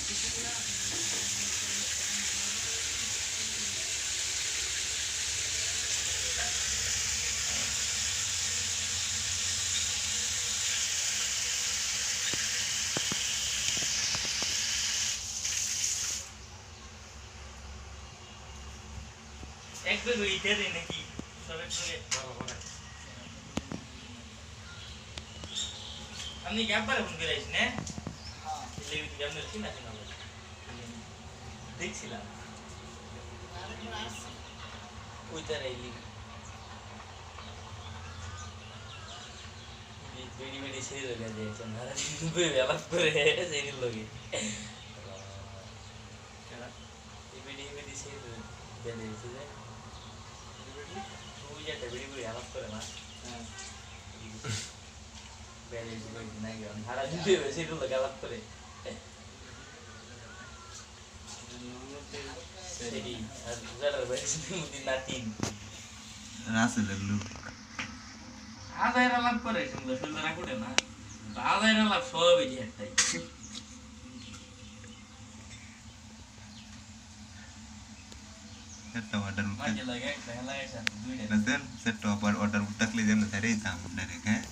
একবার হইতে দেয় নাকি সবে করে আপনি কি একবারে ফোন করে আইস না আপনার চিনা চিনা দেখছিলাম ওইটার আইলি বেড়ি বেড়ি সেই লোকে দিয়েছেন আলাপ করে সেই লোকে বেড়ি বেড়ি সেই দিয়েছে যে ওই যেটা বেড়ি বেড়ি আলাপ করে না বেড়ি বেড়ি নাই সারা দিতে সেই লোকে আলাপ করে রাসেলের লোক আদায়ের আলাপ করে সুন্দর করে না আদায়ের আলাপ সবই একটাই একটা অর্ডার মাঝে লাগে একটা হেলা এসে দুইটা রাসেল সেট অফার অর্ডার উঠকলে যেন ধরে দাম ডাইরেক্ট হ্যাঁ